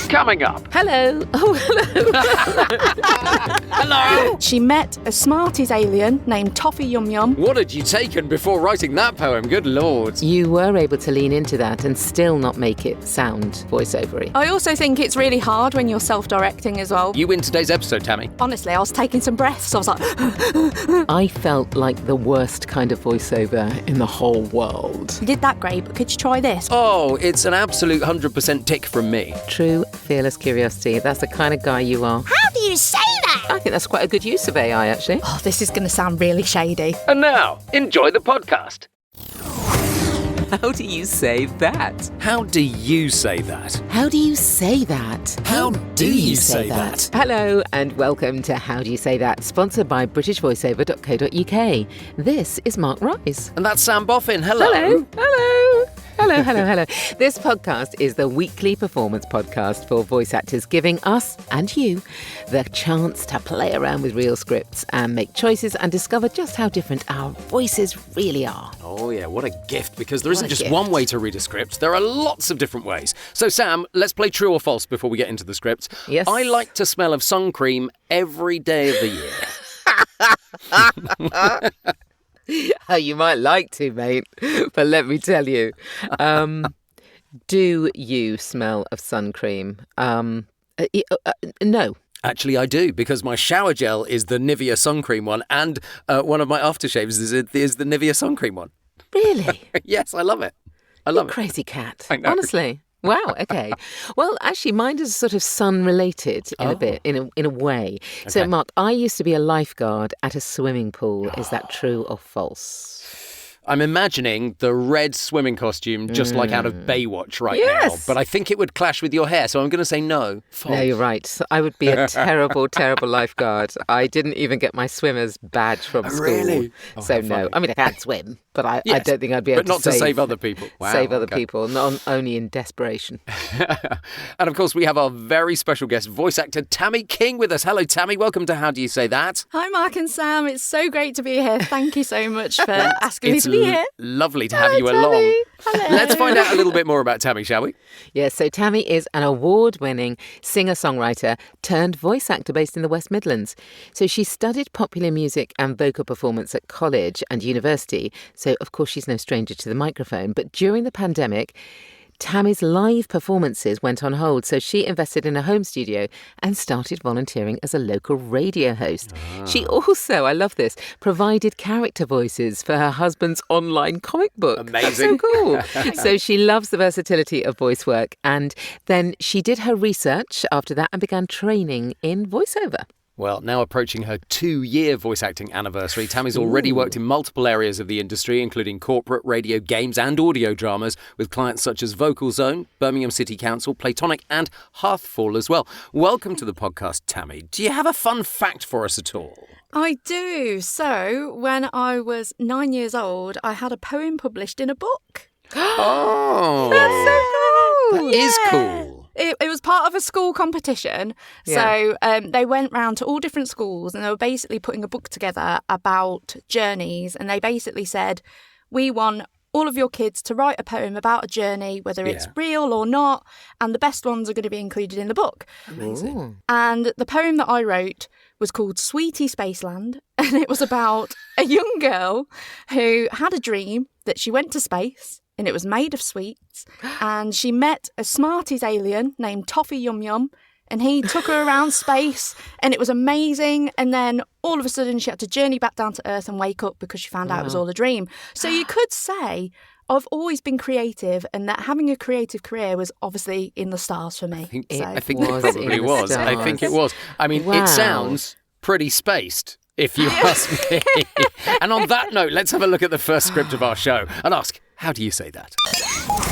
Coming up. Hello. Oh, hello. Hello. She met a Smarties alien named Toffee Yum Yum. What had you taken before writing that poem? Good Lord. You were able to lean into that and still not make it sound voiceover-y. I also think it's really hard when you're self-directing as well. You win today's episode, Tammy. Honestly, I was taking some breaths. I was like... I felt like the worst kind of voiceover in the whole world. You did that great, but could you try this? Oh, it's an absolute 100% tick from me. True, fearless curiosity. That's the kind of guy you are. How do you say that? I think that's quite a good use of AI, actually. Oh, this is going to sound really shady. And now, enjoy the podcast. How do you say that? How do you say that? How do you say that? How do you say that? Hello and welcome to How Do You Say That, sponsored by BritishVoiceover.co.uk. This is Mark Rice. And that's Sam Boffin. Hello. Hello. Hello. Hello, hello, hello. This podcast is the weekly performance podcast for voice actors, giving us and you the chance to play around with real scripts and make choices and discover just how different our voices really are. Oh, yeah, what a gift, because there isn't just gift. one way to read a script. There are lots of different ways. So, Sam, let's play true or false before we get into the script. Yes. I like to smell of sun cream every day of the year. Oh, you might like to, mate, but let me tell you. Do you smell of sun cream? No. Actually, I do, because my shower gel is the Nivea sun cream one, and one of my aftershaves is the Nivea sun cream one. Really? Yes, I love it. I love it. Crazy cat. I know. Honestly. Wow, okay. Well, actually, mine is sort of sun-related in a bit, in a way. Okay. So, Mark, I used to be a lifeguard at a swimming pool. Is that true or false? I'm imagining the red swimming costume just like out of Baywatch right now. Yes. But I think it would clash with your hair, so I'm going to say no. False. No, you're right. So I would be a terrible, terrible lifeguard. I didn't even get my swimmer's badge from school. Really? Oh, So, how no. funny. I mean, I can't swim, but I Yes, don't think I'd be able but not to save other people. Wow, save other okay. people, only in desperation. And of course, we have our very special guest, voice actor Tammy King, with us. Hello, Tammy. Welcome to How Do You Say That? Hi, Mark and Sam. It's so great to be here. Thank you so much for asking me to be here. Lovely to have you Tammy. along. Hello. Let's find out a little bit more about Tammy, shall we? Yes, so Tammy is an award-winning singer-songwriter turned voice actor based in the West Midlands. So she studied popular music and vocal performance at college and university. So, of course, she's no stranger to the microphone. But during the pandemic, Tammy's live performances went on hold, so she invested in a home studio and started volunteering as a local radio host. She also, I love this, provided character voices for her husband's online comic book. Amazing. That's so cool. So she loves the versatility of voice work, and then she did her research after that and began training in voiceover. Well, now approaching her 2-year voice acting anniversary, Tammy's already worked in multiple areas of the industry, including corporate, radio, games and audio dramas, with clients such as Vocal Zone, Birmingham City Council, Playtonic and Hearthfall as well. Welcome to the podcast, Tammy. Do you have a fun fact for us at all? I do. So, when I was 9 years old, I had a poem published in a book. Oh, That's so cool. that is cool. It was part of a school competition. Yeah. So they went round to all different schools and they were basically putting a book together about journeys. And they basically said, we want all of your kids to write a poem about a journey, whether it's real or not. And the best ones are going to be included in the book. Amazing. Ooh. And the poem that I wrote was called Sweetie Spaceland. And it was about a young girl who had a dream that she went to space. And it was made of sweets. And she met a Smarties alien named Toffee Yum Yum. And he took her around space. And it was amazing. And then all of a sudden she had to journey back down to Earth and wake up because she found out it was all a dream. So you could say I've always been creative and that having a creative career was obviously in the stars for me. I think It it was probably in the was. I think it was. I mean, Wow. it sounds pretty spaced, if you ask me. And on that note, let's have a look at the first script of our show and ask, how do you say that?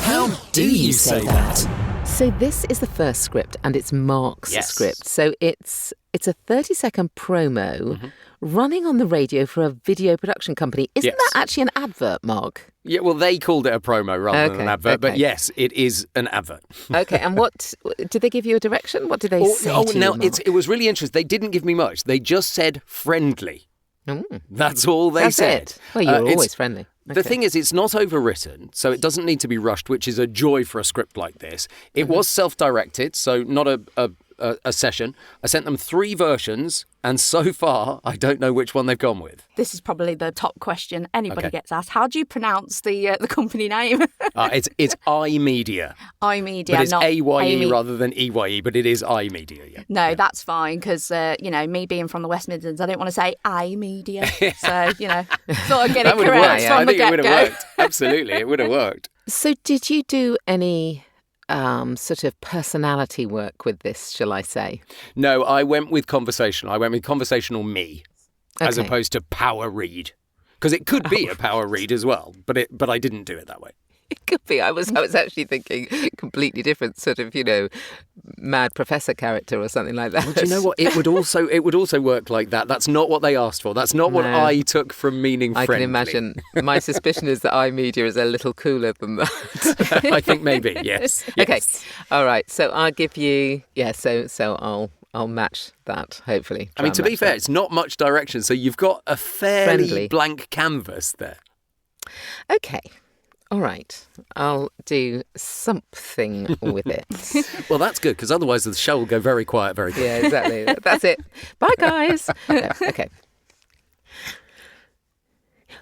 How do you say that? So this is the first script, and it's Mark's Yes. script. So it's a 30-second promo running on the radio for a video production company. Isn't Yes. that actually an advert, Mark? Yeah, well, they called it a promo rather than an Okay, advert, but okay. yes, it is an advert. Okay, and what did they give you a direction? What did they say to no, you, Mark? it was really interesting. They didn't give me much. They just said friendly. Mm, That's all they that's said. it. Well, you're It's- always friendly. The thing is, it's not overwritten, so it doesn't need to be rushed, which is a joy for a script like this. It was self-directed, so not a session. I sent them 3 versions, and so far, I don't know which one they've gone with. This is probably the top question anybody gets asked. How do you pronounce the company name? It's AyeMedia. AyeMedia, But it's not AYE rather than EYE, but it is AyeMedia, yeah. No, that's fine, because, me being from the West Midlands, I didn't want to say AyeMedia. So, thought I'd get it correct from I the think it would get-go. have worked. Absolutely, it would have worked. So did you do any sort of personality work with this, shall I say? No, I went with conversational. I went with conversational me, as Okay. opposed to power read. Because it could be a power read as well, but I didn't do it that way. It could be. I was actually thinking completely different sort of, mad professor character or something like that. Well, do you know what? It would also work like that. That's not what they asked for. That's not what No. I took from meaning I friendly. can imagine. My suspicion is that iMedia is a little cooler than that. I think maybe, yes. Okay. All right. So I'll give you, so I'll match that, hopefully. I mean, to be fair, it's not much direction, so you've got a fairly Friendly. blank canvas there. Okay. All right. I'll do something with it. Well, that's good, because otherwise the show will go very quiet very quickly. Yeah, exactly. That's it. Bye, guys. No, okay.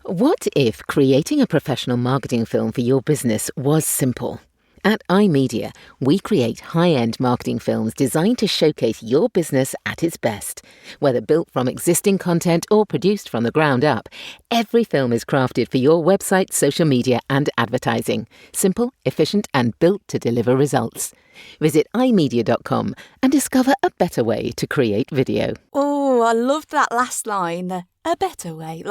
What if creating a professional marketing film for your business was simple? At AyeMedia, we create high-end marketing films designed to showcase your business at its best. Whether built from existing content or produced from the ground up, every film is crafted for your website, social media and advertising. Simple, efficient and built to deliver results. Visit AyeMedia.com and discover a better way to create video. Oh, I loved that last line, a better way.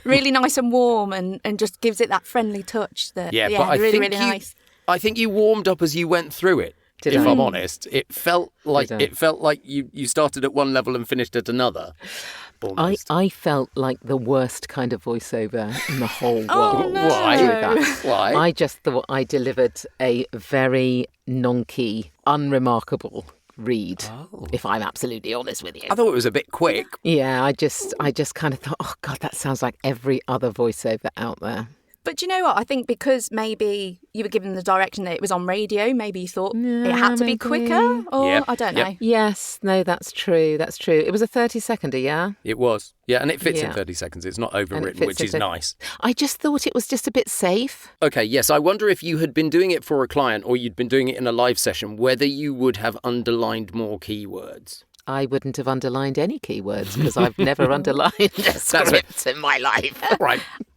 Really nice and warm and just gives it that friendly touch. But I really, think really nice. I think you warmed up as you went through it. Did if I? I'm honest, it felt like I? you started at one level and finished at another. Almost. I felt like the worst kind of voiceover in the whole world. Oh, no. Why? through that. Why? I just thought I delivered a very nonky, unremarkable read, if I'm absolutely honest with you. I thought it was a bit quick. Yeah, I just kind of thought, oh God, that sounds like every other voiceover out there. But do you know what? I think because maybe you were given the direction that it was on radio, maybe you thought it had to be maybe. quicker, or Yep, I don't yep. know. Yes, no, that's true. That's true. It was a 30-seconder, yeah? It was. Yeah, and it fits in Yeah. 30 seconds. It's not And it overwritten, fits which is into- nice. I just thought it was just a bit safe. Okay, yes. I wonder if you had been doing it for a client or you'd been doing it in a live session, whether you would have underlined more keywords. I wouldn't have underlined any keywords because I've never underlined a script in my life.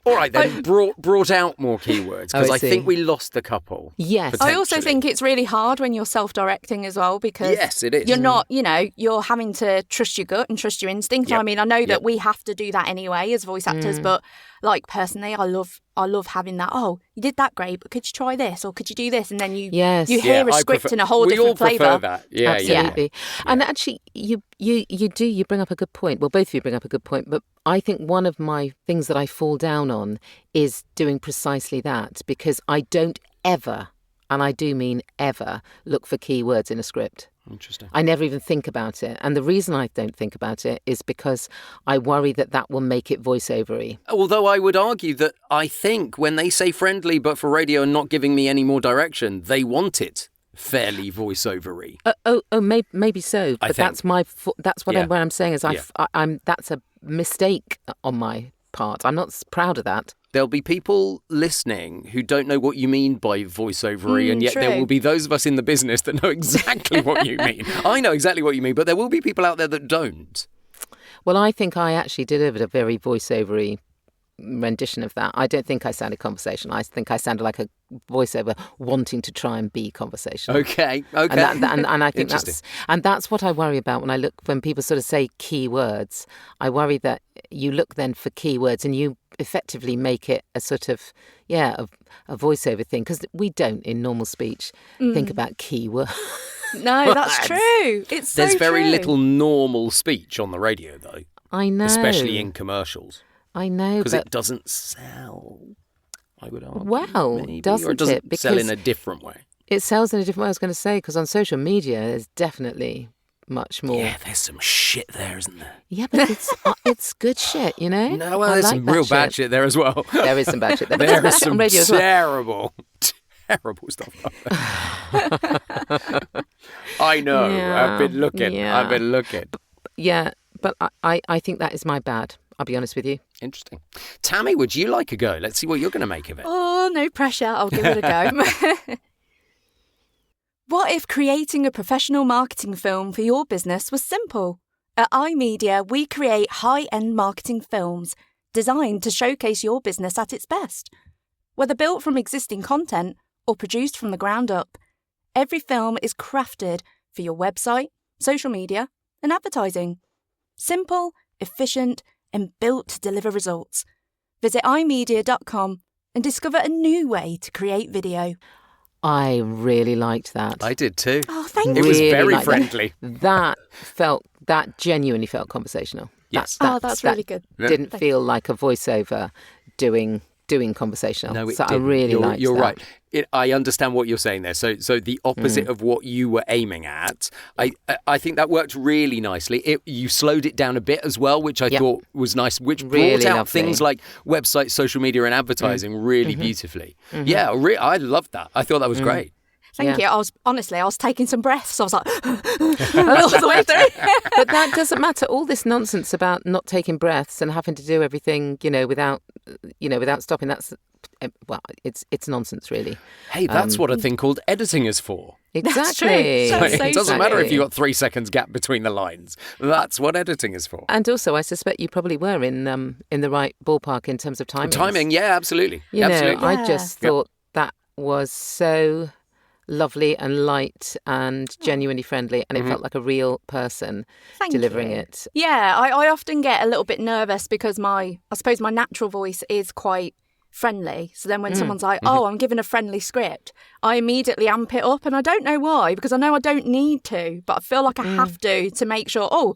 All right then. Brought out more keywords, because Oh, I I think see. we lost a couple. Yes. I also Potentially. think it's really hard when you're self-directing as well, because Yes, it is. you're not, you're having to trust your gut and trust your instinct. Yep. I mean, I know that Yep. we have to do that anyway as voice actors, but like personally, I love having that. Oh, you did that great, but could you try this or could you do this? And then you Yes. you hear a I script prefer- in a whole we all different flavour. prefer that. Yeah, Absolutely. yeah. And actually, you bring up a good point. Well, both of you bring up a good point. But I think one of my things that I fall down on is doing precisely that, because I don't ever, and I do mean ever, look for keywords in a script. Interesting. I never even think about it. And the reason I don't think about it is because I worry that will make it voiceover-y. Although I would argue that I think when they say friendly but for radio and not giving me any more direction, they want it fairly voiceover-y. Maybe so. I But think. that's that's what Yeah. I'm saying is Yeah. I'm that's a mistake on my part. I'm not proud of that. There'll be people listening who don't know what you mean by voiceover-y, and yet there true. will be those of us in the business that know exactly what you mean. I know exactly what you mean, but there will be people out there that don't. Well, I think I actually delivered a very voiceover-y rendition of that. I don't think I sounded conversational. I think I sounded like a voiceover wanting to try and be conversational. Okay. And I think Interesting. that's what I worry about when people sort of say keywords. I worry that you look then for keywords and you effectively make it a sort of a voiceover thing, because we don't in normal speech think about keywords. No, that's true. It's so There's very true. little normal speech on the radio, though, I know, especially in commercials, I know, because but it doesn't sell, I would argue. Well, maybe, or doesn't it doesn't it? sell in Because a different way. it sells in a different way. I was going to say, because on social media, there's definitely much more. Yeah, there's some shit there, isn't there? Yeah, but it's good shit, you know? No, well, I there's like some that real bad shit there as well. There is some bad shit there. But There that's is on some radio as well. terrible stuff up there. I know. Yeah, I've been looking. yeah. I've been looking. Yeah, but I think that is my bad. I'll be honest with you. Interesting. Tammy, would you like a go? Let's see what you're going to make of it. Oh, no pressure. I'll give it a go. What if creating a professional marketing film for your business was simple? At AyeMedia, we create high-end marketing films designed to showcase your business at its best. Whether built from existing content or produced from the ground up, every film is crafted for your website, social media, and advertising. Simple, efficient, and built to deliver results. Visit AyeMedia.com and discover a new way to create video. I really liked that. I did too. Oh, thank It you. was Really very liked friendly. That genuinely felt conversational. Yes. That's really good. Yeah. Didn't feel like a voiceover doing conversational. No, it so I didn't. really liked You're that. right. I understand what you're saying there. So the opposite of what you were aiming at. I think that worked really nicely. You slowed it down a bit as well, which I thought was nice, which Really brought out lovely. things like websites, social media and advertising really beautifully. Yeah, I loved that. I thought that was great. Thank you. I was taking some breaths. I was like, all the way through. But that doesn't matter. All this nonsense about not taking breaths and having to do everything, without stopping. It's nonsense, really. Hey, that's what a thing called editing is for. Exactly. That's It so doesn't matter if Exactly. you've got 3 seconds gap between the lines. That's what editing is for. And also, I suspect you probably were in the right ballpark in terms of timing. Timing, yeah, absolutely. You absolutely. know, I just thought that was so lovely and light and genuinely friendly, and it felt like a real person Thank delivering you. it. Yeah, I often get a little bit nervous because I suppose my natural voice is quite friendly. So then when someone's like, oh, I'm given a friendly script, I immediately amp it up. And I don't know why, because I know I don't need to, but I feel like I have to make sure,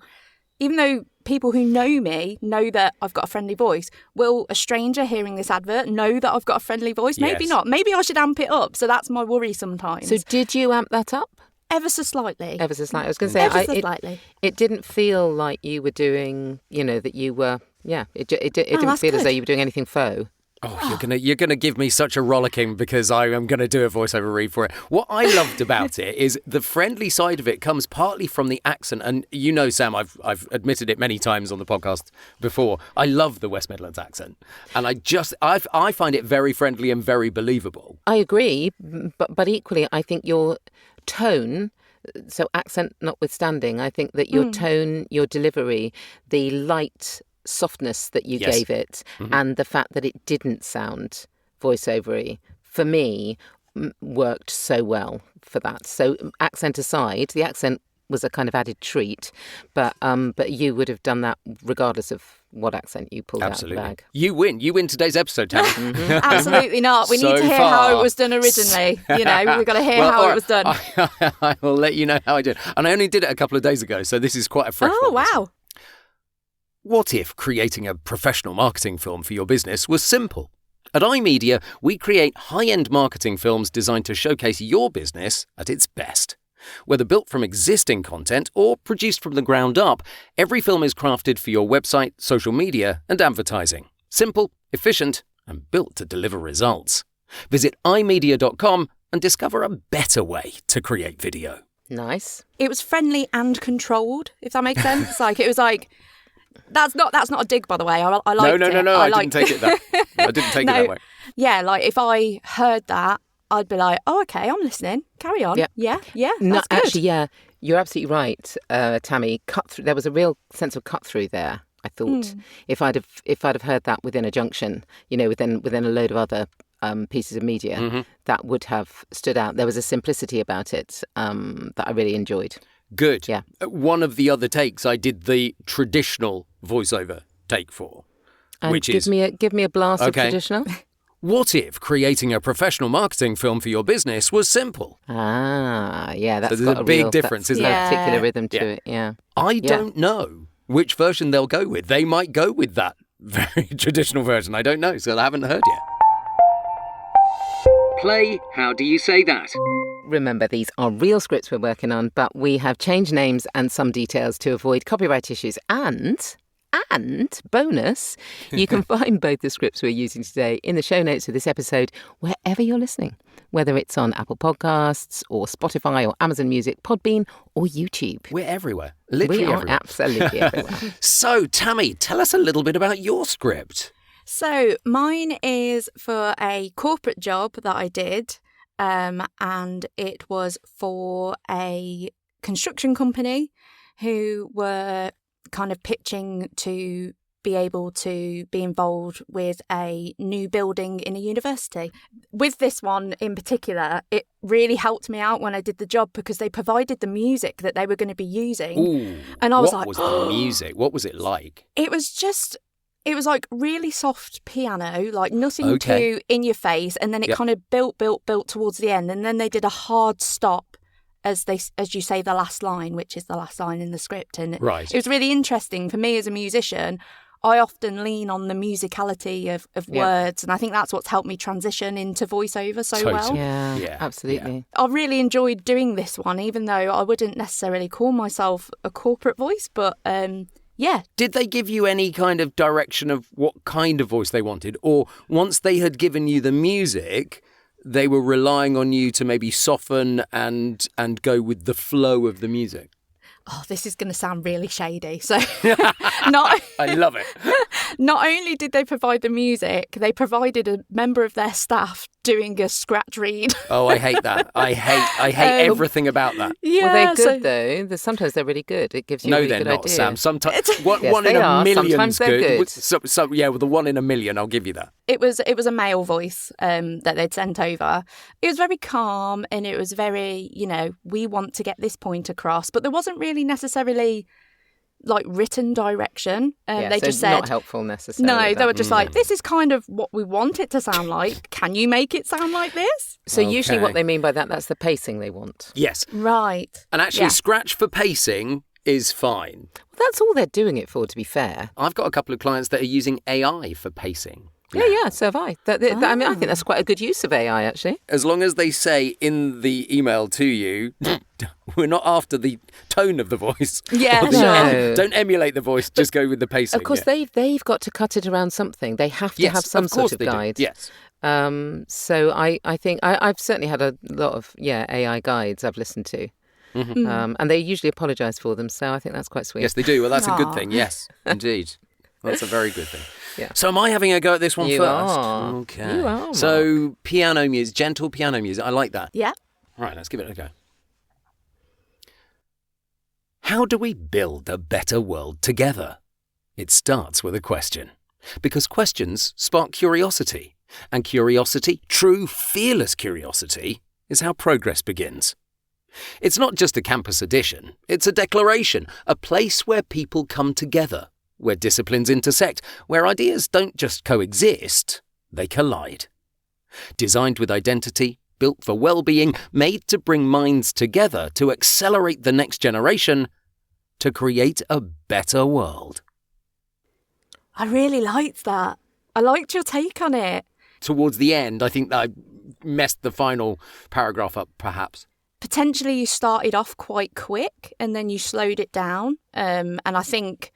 even though people who know me know that I've got a friendly voice, will a stranger hearing this advert know that I've got a friendly voice? Maybe Yes. not. Maybe I should amp it up. So that's my worry sometimes. So did you amp that up? Ever so slightly. Ever so slightly. I was going to Ever say, so slightly. it didn't feel like you were doing, that you were, it didn't that's feel as good. though you were doing anything faux. Oh, you're gonna give me such a rollicking because I am gonna do a voiceover read for it. What I loved about it is the friendly side of it comes partly from the accent, and Sam, I've admitted it many times on the podcast before. I love the West Midlands accent, and I find it very friendly and very believable. I agree, but equally, I think your tone, so accent notwithstanding, I think that your tone, your delivery, the light softness that you Yes. gave it, and the fact that it didn't sound voiceovery, for me, worked so well for that. So accent aside, the accent was a kind of added treat, but you would have done that regardless of what accent you pulled Absolutely, out of the bag. you win. You win today's episode, Tammy. Absolutely not. We need So to hear far. how it was done originally. We've got to hear Well, how all it was done. I will let you know how I did, and I only did it a couple of days ago, so this is quite a fresh Oh, one. wow. What if creating a professional marketing film for your business was simple? At AyeMedia, we create high-end marketing films designed to showcase your business at its best. Whether built from existing content or produced from the ground up, every film is crafted for your website, social media, and advertising. Simple, efficient, and built to deliver results. Visit AyeMedia.com and discover a better way to create video. Nice. It was friendly and controlled, if that makes sense. It was like, that's not a dig, by the way. I liked it. No. I didn't take it that. I didn't take it that way. Yeah, if I heard that, I'd be like, oh, okay, I'm listening. Carry on. Yep. Yeah, No, that's good. actually, yeah, you're absolutely right, Tammy. Cut through. There was a real sense of cut through there. I thought if I'd have heard that within a junction, within a load of other pieces of media, that would have stood out. There was a simplicity about it that I really enjoyed. Good. Yeah. One of the other takes I did the traditional voiceover take for, And which give is me a blast of Okay. traditional. what if creating a professional marketing film for your business was simple? Yeah, that's there's got a big real, difference, that's isn't got there? a particular Yeah. rhythm to Yeah. it. Yeah. I don't know which version they'll go with. They might go with that very traditional version. I don't know, so I haven't heard yet. Play How Do You Say That? Remember, these are real scripts we're working on, but we have changed names and some details to avoid copyright issues. And bonus, you can find both the scripts we're using today in the show notes of this episode, wherever you're listening, whether it's on Apple Podcasts or Spotify or Amazon Music, Podbean or YouTube. We're everywhere. Literally we are everywhere. Absolutely everywhere. So, Tammy, tell us a little bit about your script. So mine is for a corporate job that I did, and it was for a construction company who were kind of pitching to be able to be involved with a new building in a university. With this one in particular, it really helped me out when I did the job because they provided the music that they were going to be using. Ooh, and I was what like, was the music? What was it like? It was like really soft piano, like nothing too in your face. And then it kind of built towards the end. And then they did a hard stop as you say the last line, which is the last line in the script. And it was really interesting for me as a musician. I often lean on the musicality of words, and I think that's what's helped me transition into voiceover so well. Yeah, absolutely. I really enjoyed doing this one, even though I wouldn't necessarily call myself a corporate voice, but yeah. Did they give you any kind of direction of what kind of voice they wanted? Or once they had given you the music, they were relying on you to maybe soften and go with the flow of the music? Oh, this is going to sound really shady. So I love it. Not only did they provide the music, they provided a member of their staff doing a scratch read. Oh, I hate that. I hate everything about that. Yeah, well, they're good though. Sometimes they're really good. It gives you a really good idea. No, they're not, Sam. Sometimes one Yes, in a million's Sometimes they're good. So yeah, with the one in a million, I'll give you that. It was a male voice that they'd sent over. It was very calm and it was very, we want to get this point across, but there wasn't really necessarily like written direction. They so just said not helpful necessarily. No, they were just like, this is kind of what we want it to sound like. Can you make it sound like this? So usually what they mean by that's the pacing they want. Yes. Right. And actually scratch for pacing is fine. Well, that's all they're doing it for, to be fair. I've got a couple of clients that are using AI for pacing. Yeah, so have I. I mean, I think that's quite a good use of AI, actually. As long as they say in the email to you, we're not after the tone of the voice. Yeah, no. Don't emulate the voice, just go with the pacing. Of course, they've got to cut it around something. They have to have some sort of guide. Do. Yes. So I think I've certainly had a lot of AI guides I've listened to. Mm-hmm. And they usually apologise for them, so I think that's quite sweet. Yes, they do. Well, that's a good thing. Yes, indeed. That's a very good thing. Yeah. So am I having a go at this one you first? Are. Okay. You are, Mark. So piano music, gentle piano music. I like that. Yeah. Right, let's give it a go. How do we build a better world together? It starts with a question. Because questions spark curiosity. And curiosity, true, fearless curiosity, is how progress begins. It's not just a campus edition. It's a declaration, a place where people come together, where disciplines intersect, where ideas don't just coexist, they collide. Designed with identity, built for well-being, made to bring minds together to accelerate the next generation, to create a better world. I really liked that. I liked your take on it. Towards the end, I think that I messed the final paragraph up, perhaps. Potentially you started off quite quick and then you slowed it down. And I think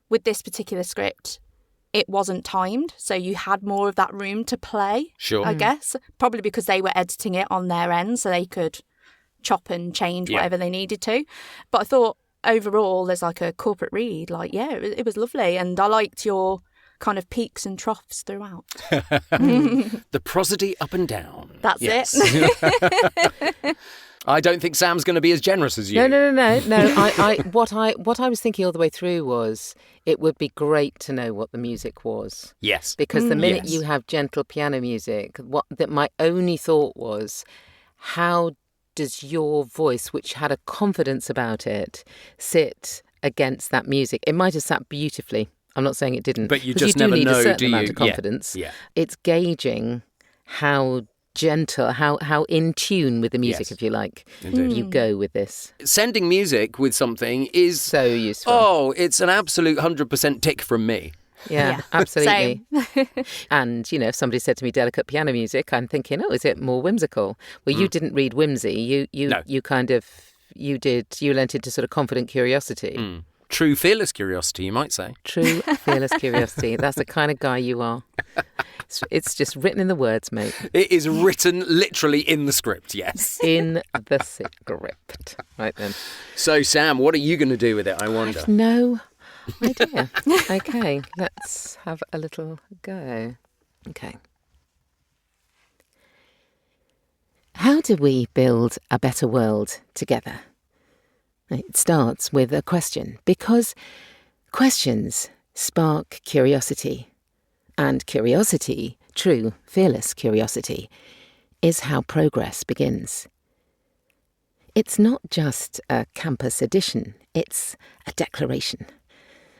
with this particular script, it wasn't timed. So you had more of that room to play, Sure. I guess. Probably because they were editing it on their end so they could chop and change whatever they needed to. But I thought overall, as like a corporate read, it was lovely. And I liked your kind of peaks and troughs throughout. The prosody up and down. That's it. I don't think Sam's going to be as generous as you. No. What I was thinking all the way through was it would be great to know what the music was. Yes. Because the minute you have gentle piano music, my only thought was, how does your voice, which had a confidence about it, sit against that music? It might have sat beautifully. I'm not saying it didn't. But you just never know, do you? need a certain amount of confidence. Yeah. It's gauging how gentle, how in tune with the music, if you like, you go with this. Sending music with something is so useful. Oh, it's an absolute 100% tick from me. Yeah, absolutely. And, you know, if somebody said to me delicate piano music, I'm thinking, oh, is it more whimsical? Well, you didn't read whimsy. You lent into sort of confident curiosity. True fearless curiosity, you might say. True fearless curiosity. That's the kind of guy you are. It's just written in the words, mate. It is written literally in the script, yes. In the script. Right then. So, Sam, what are you going to do with it, I wonder? No idea. Okay, let's have a little go. Okay. How do we build a better world together? It starts with a question, because questions spark curiosity. And curiosity, true, fearless curiosity, is how progress begins. It's not just a campus edition, it's a declaration.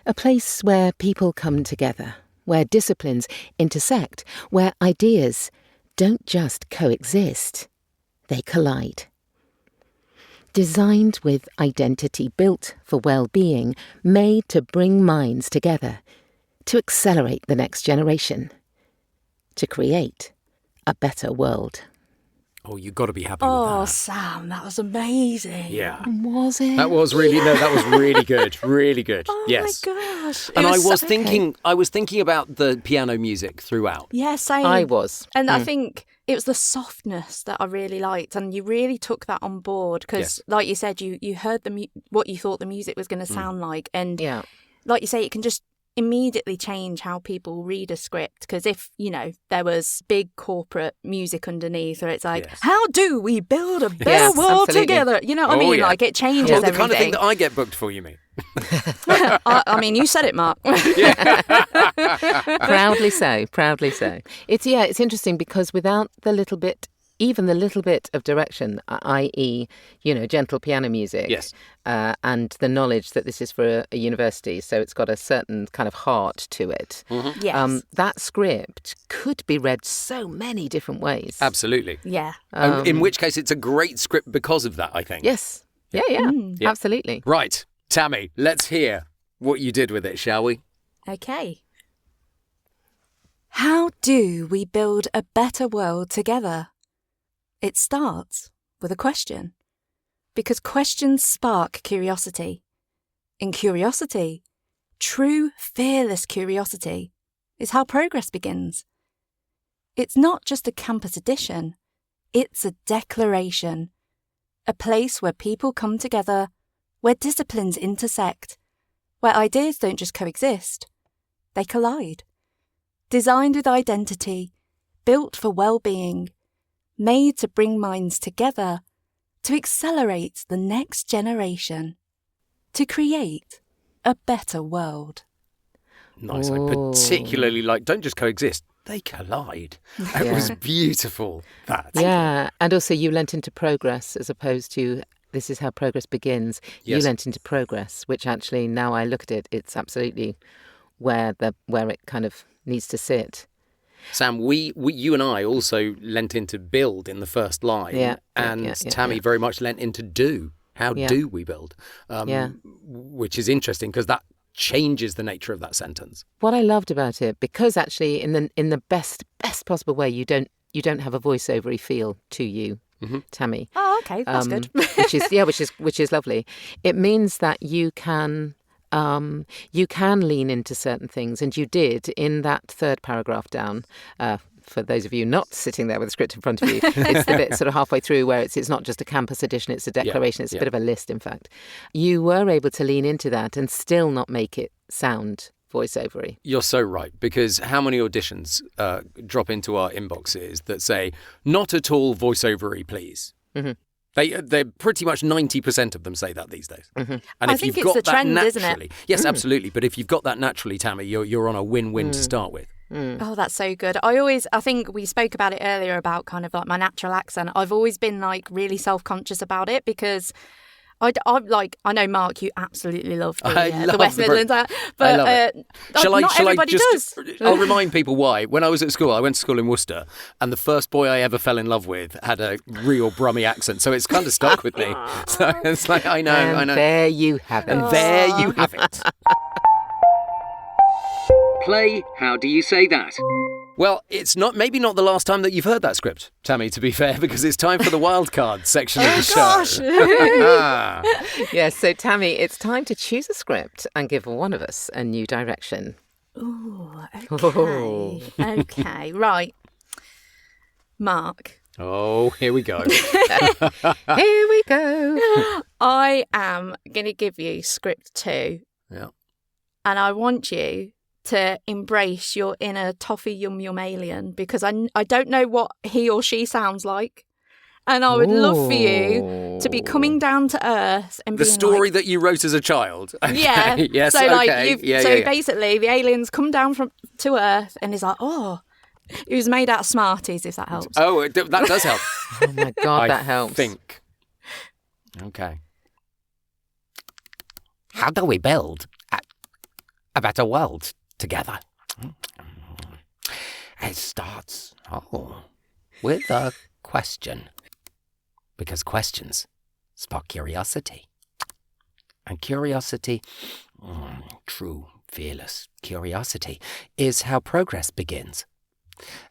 A place where people come together, where disciplines intersect, where ideas don't just coexist, they collide. Designed with identity, built for well-being, made to bring minds together, to accelerate the next generation, to create a better world. Oh, you've got to be happy with that. Oh, Sam, that was amazing. Yeah. Was it? That was really good. Really good. Oh yes. my gosh. And It was I was thinking about the piano music throughout. Yeah, same. I was. And I think it was the softness that I really liked, and you really took that on board because, like you said, you heard what you thought the music was going to sound like, and Yeah. like you say, it can just immediately change how people read a script. Because if there was big corporate music underneath, or it's like, how do we build a better world together? You know what I mean? Yeah. Like it changes Oh, the everything. kind of thing that I get booked for, you mean? I mean, you said it, Mark. Proudly so. It's interesting because without even the little bit of direction, i.e., gentle piano music, Yes. And the knowledge that this is for a university, so it's got a certain kind of heart to it. Mm-hmm. Yes. That script could be read so many different ways. Absolutely. Yeah. In which case, it's a great script because of that, I think. Yes. Yeah. Absolutely. Right. Tammy, let's hear what you did with it, shall we? Okay. How do we build a better world together? It starts with a question, because questions spark curiosity. In curiosity, true, fearless curiosity, is how progress begins. It's not just a campus edition, it's a declaration, a place where people come together, where disciplines intersect, where ideas don't just coexist, they collide. Designed with identity, built for well-being, made to bring minds together, to accelerate the next generation, to create a better world. Nice. I particularly don't just coexist, they collide. It was beautiful, that. Yeah, and also you lent into progress as opposed to this is how progress begins. Yes. You lent into progress, which actually, now I look at it, it's absolutely where it kind of needs to sit. Sam, you and I also lent into build in the first line, Tammy very much lent into do. How do we build? Which is interesting because that changes the nature of that sentence. What I loved about it, because actually in the best possible way, you don't have a voiceovery feel to you, Tammy. Oh, okay, that's good. which is lovely. It means that you can lean into certain things, and you did in that third paragraph down. For those of you not sitting there with the script in front of you, it's the bit sort of halfway through where it's not just a campus edition, it's a declaration, it's a bit of a list, in fact. You were able to lean into that and still not make it sound voiceovery. You're so right, because how many auditions drop into our inboxes that say, not at all voiceovery, please? Mm-hmm. They're pretty much 90% of them say that these days. Mm-hmm. And I think it's the trend, isn't it? Yes, absolutely. But if you've got that naturally, Tammy, you're on a win-win to start with. Oh, that's so good. I think we spoke about it earlier about kind of like my natural accent. I've always been like really self-conscious about it because I know, Mark, you absolutely love the West Midlands, but not everybody does. I'll remind people why. When I was at school, I went to school in Worcester, and the first boy I ever fell in love with had a real Brummy accent, so it's kind of stuck with me. So it's like, I know. And there you have it. And there you have it. play How Do You Say That? Well, it's maybe not the last time that you've heard that script, Tammy, to be fair, because it's time for the wildcard section of the show. Yes, so Tammy, it's time to choose a script and give one of us a new direction. Ooh, okay. Okay, right. Mark. Oh, here we go. Here we go. I am going to give you script 2. Yeah. And I want you to embrace your inner toffee yum yum alien, because I don't know what he or she sounds like. And I would love for you to be coming down to earth and The being story like, that you wrote as a child. Okay. Yeah. Yes, so okay. Basically the aliens come down to earth and he's like, oh, it was made out of Smarties, if that helps. Oh, that does help. Oh my God, that helps. I think. Okay. How do we build a better world together? It starts with a question. Because questions spark curiosity. And curiosity, true, fearless curiosity, is how progress begins.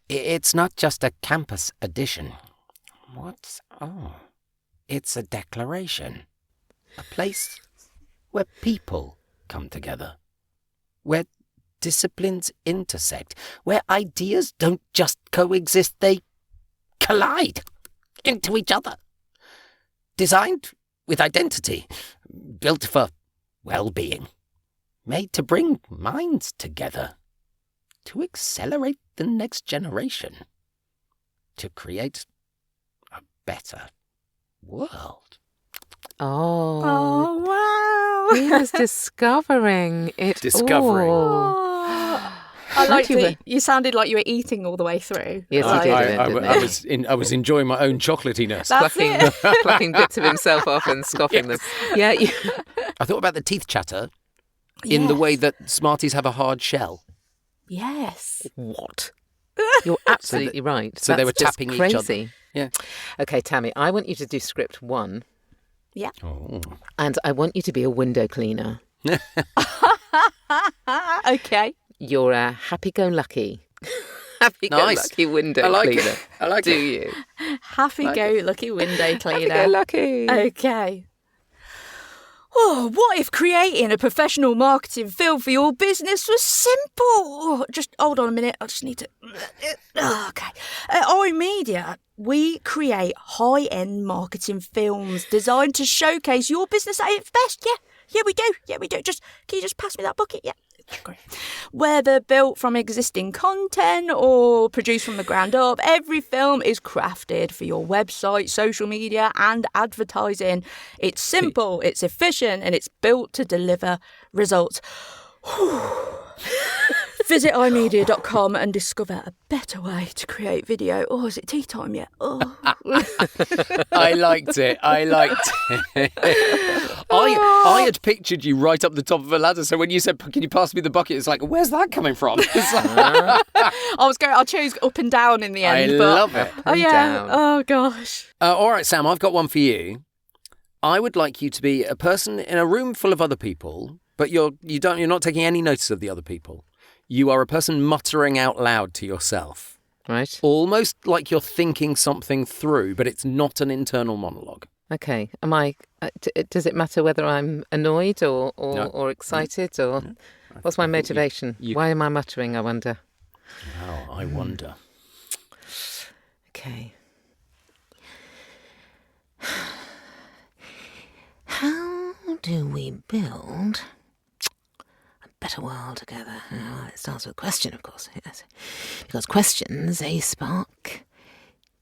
It's not just a campus addition. It's a declaration. A place where people come together. Where disciplines intersect. Where ideas don't just coexist, they collide into each other. Designed with identity. Built for well-being. Made to bring minds together. To accelerate the next generation. To create a better world. Oh, wow. he was discovering it Discovering. all. I liked you it. You sounded like you were eating all the way through. Yes, he did. I was enjoying my own chocolatiness. Plucking bits of himself off and scoffing them. Yeah. I thought about the teeth chatter in the way that Smarties have a hard shell. Yes. What? You're absolutely right. So they were That's just tapping crazy. each other. Yeah. Okay, Tammy, I want you to do script 1. Yeah. Oh. And I want you to be a window cleaner. Okay. You're a happy-go-lucky. Happy-go-lucky window cleaner. I like Do it. you? Happy-go-lucky window cleaner. Happy-go-lucky. Okay. Oh, what if creating a professional marketing film for your business was simple? Just hold on a minute. I just need to... Okay. At AyeMedia, we create high-end marketing films designed to showcase your business at its best. Yeah, we do. Can you just pass me that bucket? Yeah. Great. Whether built from existing content or produced from the ground up, every film is crafted for your website, social media and advertising. It's simple, it's efficient and it's built to deliver results. Visit AyeMedia.com and discover a better way to create video. Oh, is it tea time yet? Oh. I liked it. I had pictured you right up the top of a ladder. So when you said, "Can you pass me the bucket?" It's like, where's that coming from? It's like... I chose up and down in the end. I love it. Oh yeah. Down. Oh gosh. All right, Sam, I've got one for you. I would like you to be a person in a room full of other people, but you're not taking any notice of the other people. You are a person muttering out loud to yourself. Right. Almost like you're thinking something through, but it's not an internal monologue. Okay. Am I? Does it matter whether I'm annoyed or excited or what's my motivation? Why am I muttering? I wonder. Wow, I wonder. Okay. How do we build a better world together? It starts with a question, of course. Yes. Because questions, they spark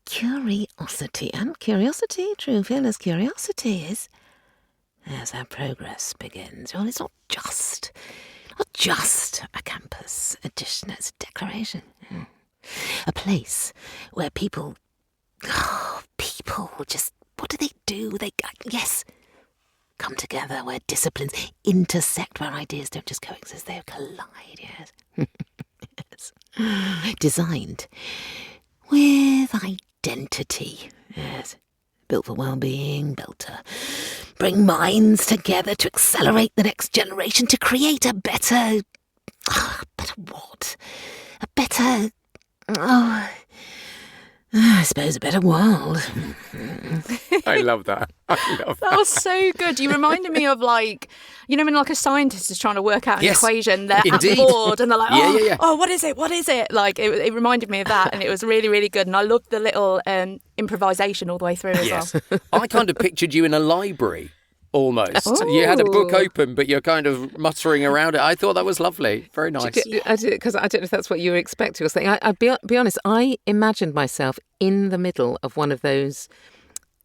curiosity. And curiosity, true, fearless curiosity is how progress begins. Well, it's not just a campus addition, it's a declaration. A place where people just, what do? They come together, where disciplines intersect, where ideas don't just coexist, they collide, yes. Yes. Designed with identity, yes. Built for well-being, built to bring minds together, to accelerate the next generation, to create a better better what? A better... Oh... I suppose a better world. I love that. That was so good. You reminded me of like, you know, when like a scientist is trying to work out an equation, they're at the board and they're like, oh, what is it? What is it? Like, it reminded me of that, and it was really, really good. And I loved the little improvisation all the way through as well. I kind of pictured you in a library. Almost. You had a book open, but you're kind of muttering around it. I thought that was lovely. Very nice. Because I don't know if that's what you were expecting or something. I'll be honest, I imagined myself in the middle of one of those,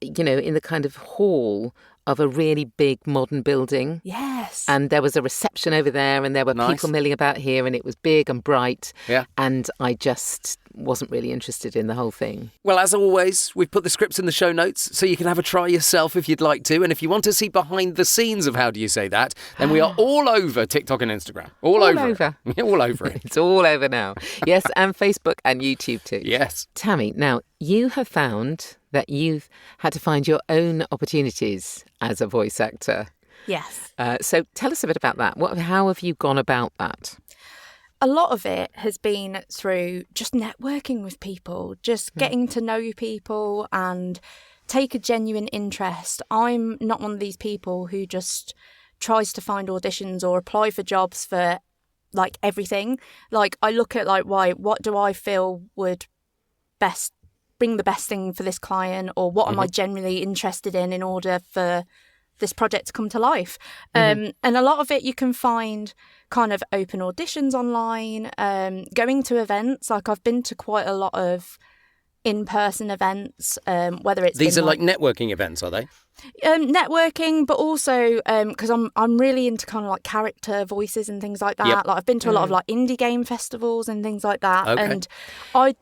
you know, in the kind of hall of a really big modern building. Yes. And there was a reception over there and there were people milling about here and it was big and bright. Yeah. And I just wasn't really interested in the whole thing. Well, as always, we've put the scripts in the show notes so you can have a try yourself if you'd like to. And if you want to see behind the scenes of How Do You Say That, then we are all over TikTok and Instagram. All over. All over it. It's all over now. Yes, and Facebook and YouTube too. Yes. Tammy, now you have found that you've had to find your own opportunities as a voice actor. Yes. So tell us a bit about that. How have you gone about that? A lot of it has been through just networking with people, just getting to know people and take a genuine interest. I'm not one of these people who just tries to find auditions or apply for jobs for like everything. Like I look at like, what do I feel would best bring the best thing for this client, or what am I genuinely interested in order for this project to come to life. And a lot of it you can find kind of open auditions online, going to events. Like I've been to quite a lot of in-person events, whether it's these are like networking events, are they? Networking, but also because I'm really into kind of like character voices and things like that. Like I've been to a lot of like indie game festivals and things like that. Okay. And I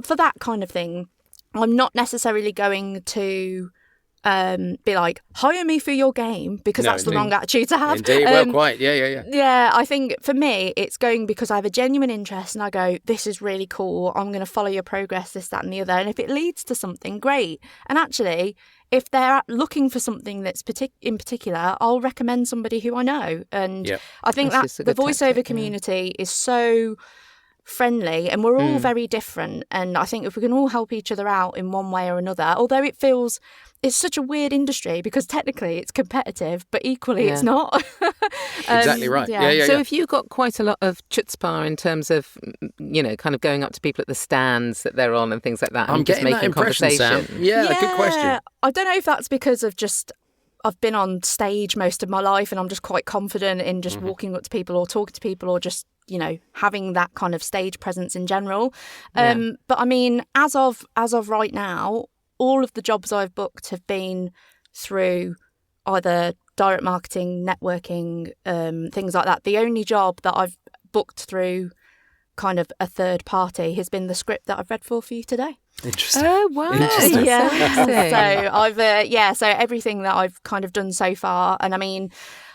for that kind of thing, I'm not necessarily going to be like, hire me for your game, because that's the wrong attitude to have. Indeed, well, quite. Yeah. Yeah, I think for me, it's going because I have a genuine interest and I go, this is really cool. I'm going to follow your progress, this, that and the other. And if it leads to something, great. And actually, if they're looking for something that's in particular, I'll recommend somebody who I know. And I think that the voiceover community is so friendly and we're all very different. And I think if we can all help each other out in one way or another, although it's such a weird industry because technically it's competitive, but equally it's not. Exactly right. Yeah. So if you got quite a lot of chutzpah in terms of, you know, kind of going up to people at the stands that they're on and things like that, I'm and just getting making that impression, conversation. Sam. Yeah, good question. I don't know if that's because of just I've been on stage most of my life and I'm just quite confident in just walking up to people or talking to people or just, you know, having that kind of stage presence in general. But I mean, as of right now, all of the jobs I've booked have been through either direct marketing, networking, things like that. The only job that I've booked through kind of a third party has been the script that I've read for you today. Interesting. Oh, wow. Interesting. So so everything that I've kind of done so far. And I mean,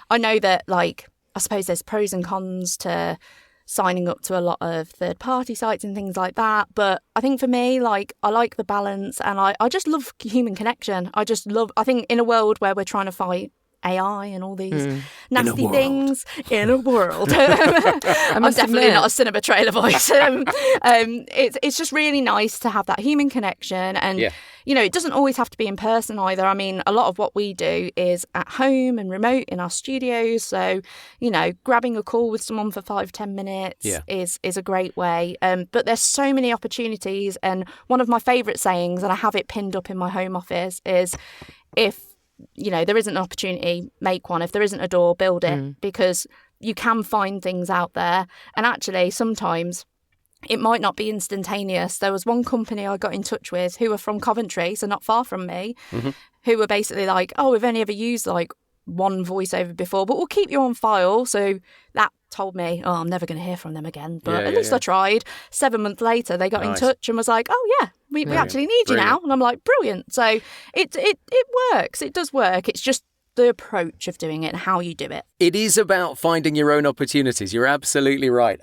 I know that like, I suppose there's pros and cons to signing up to a lot of third party sites and things like that. But I think for me, like, I like the balance and I just love human connection. I think in a world where we're trying to fight AI and all these nasty things in a world. I'm definitely not a cinema trailer voice. It's just really nice to have that human connection. And, you know, it doesn't always have to be in person either. I mean, a lot of what we do is at home and remote in our studios. So, you know, grabbing a call with someone for 5-10 minutes is a great way. But there's so many opportunities. And one of my favourite sayings, and I have it pinned up in my home office, is if you know, there isn't an opportunity, make one. If there isn't a door, build it, because you can find things out there. And actually, sometimes it might not be instantaneous. There was one company I got in touch with who were from Coventry, so not far from me, who were basically like, oh, we've only ever used like one voiceover before, but we'll keep you on file. So that told me, oh, I'm never going to hear from them again. But at least I tried. 7 months later, they got in touch and was like, oh, yeah, we actually need you now. And I'm like, brilliant. So it works. It does work. It's just the approach of doing it and how you do it. It is about finding your own opportunities. You're absolutely right.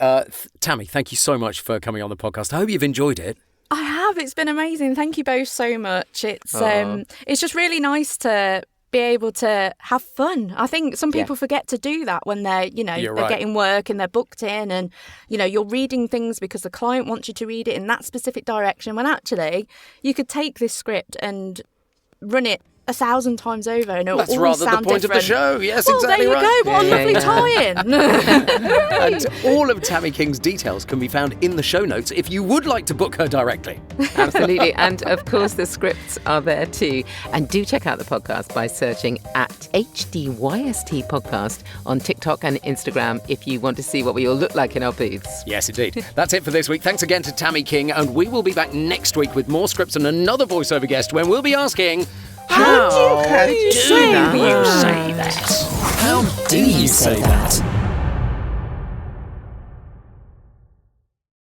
Tammy, thank you so much for coming on the podcast. I hope you've enjoyed it. I have. It's been amazing. Thank you both so much. It's just really nice to be able to have fun. I think some people forget to do that when they're, they're getting work and they're booked in and, you're reading things because the client wants you to read it in that specific direction, when actually you could take this script and run it 1,000 times over and it'll That's all rather sound the point different. of the show. Yes, well, exactly there you right. go. What a lovely tie-in. And all of Tammy King's details can be found in the show notes if you would like to book her directly. Absolutely. And of course, the scripts are there too. And do check out the podcast by searching at HDYST Podcast on TikTok and Instagram if you want to see what we all look like in our booths. Yes, indeed. That's it for this week. Thanks again to Tammy King. And we will be back next week with more scripts and another voiceover guest when we'll be asking... How do you say that? How do you say that?